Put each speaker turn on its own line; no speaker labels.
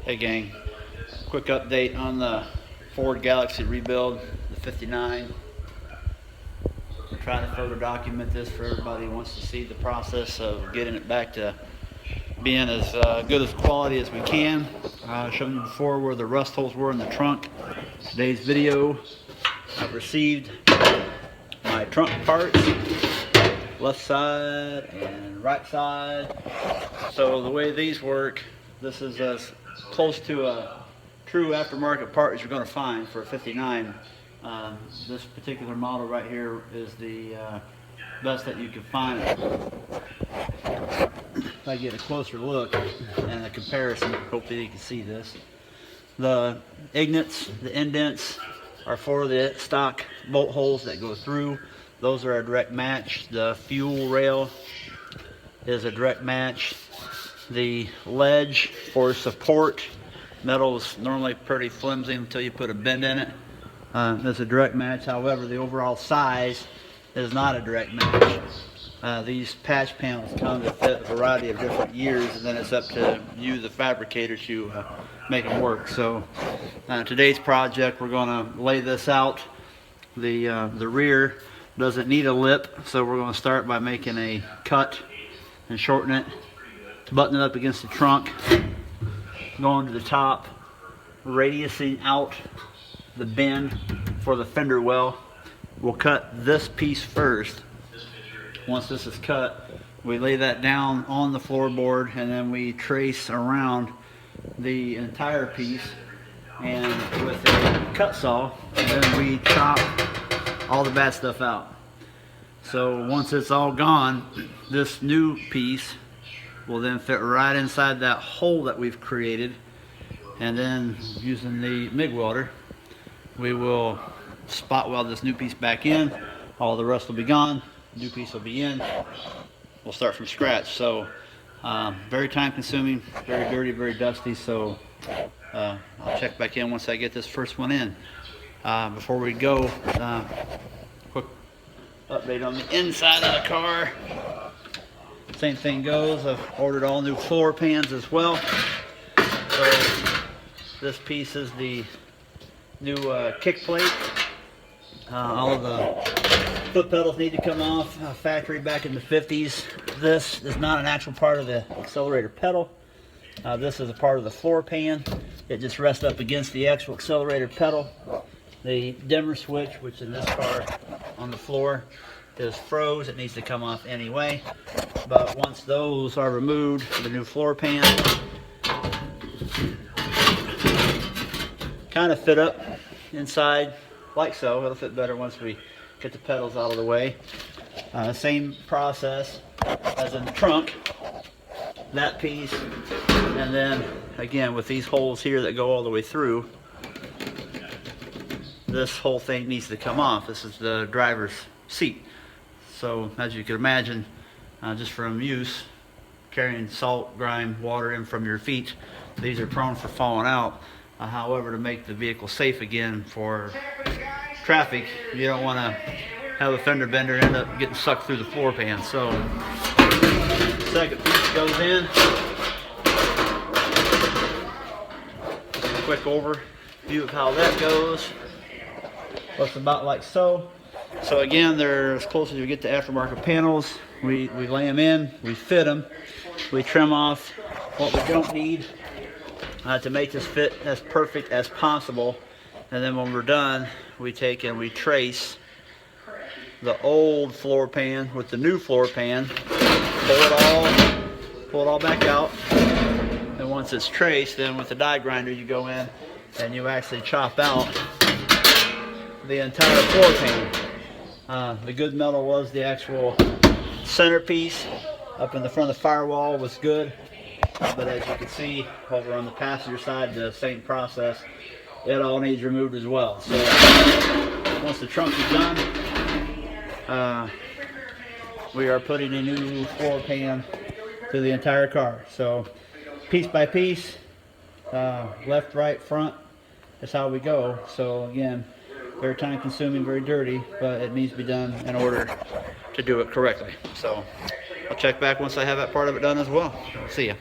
Hey gang, quick update on the Ford Galaxy rebuild, the 59. I'm trying to photo document this for everybody who wants to see the process of getting it back to being as good as quality as we can. Showed you before where the rust holes were in the trunk. Today's video, I've received my trunk parts, left side and right side. So the way these work, this is as close to a true aftermarket part as you're going to find for a 59. This particular model right here is the best that you can find. If I get a closer look and a comparison, hopefully you can see this. The ignits, the indents are for the stock bolt holes that go through. Those are a direct match. The fuel rail is a direct match. The ledge for support, metal is normally pretty flimsy until you put a bend in it. It's a direct match. However, the overall size is not a direct match. These patch panels come to fit a variety of different years, and then it's up to you, the fabricator, to make them work. So today's project, we're going to lay this out. The rear doesn't need a lip, so we're going to start by making a cut and shorten it, button it up against the trunk, going to the top, radiusing out the bend for the fender well. We'll cut this piece first. Once this is cut, we lay that down on the floorboard, and then we trace around the entire piece, and with a cut saw, and then we chop all the bad stuff out. So once it's all gone, this new piece will then fit right inside that hole that we've created, and then using the MIG welder, we will spot weld this new piece back in. All the rust will be gone, new piece will be in. We'll start from scratch. So very time consuming, very dirty, very dusty. So I'll check back in once I get this first one in. Before we go, quick update on the inside of the car. Same thing goes. I've ordered all new floor pans as well. So this piece is the new kick plate. All of the foot pedals need to come off. Factory back in the 50s. This is not an actual part of the accelerator pedal. This is a part of the floor pan. It just rests up against the actual accelerator pedal. The dimmer switch, which in this car on the floor, is froze. It needs to come off anyway. But once those are removed, the new floor pan kind of fit up inside like so. It'll fit better once we get the pedals out of the way. Same process as in the trunk. That piece, and then again with these holes here that go all the way through, this whole thing needs to come off. This is the driver's seat. So as you can imagine, just from use, carrying salt, grime, water in from your feet, these are prone for falling out. However, to make the vehicle safe again for traffic, you don't want to have a fender bender end up getting sucked through the floor pan. So second piece goes in. Quick overview of how that goes. Looks about like so. So again, they're as close as we get to aftermarket panels. We lay them in, we fit them, we trim off what we don't need to make this fit as perfect as possible. And then when we're done, we take and we trace the old floor pan with the new floor pan, pull it all back out. And once it's traced, then with the die grinder you go in and you actually chop out the entire floor pan. The good metal was the actual centerpiece. Up in the front of the firewall was good, but as you can see over on the passenger side, the same process. It all needs removed as well. So once the trunk is done, we are putting a new floor pan to the entire car. So piece by piece, left, right, front, that's how we go. So again, very time consuming, very dirty, but it needs to be done in order to do it correctly. So I'll check back once I have that part of it done as well. See ya.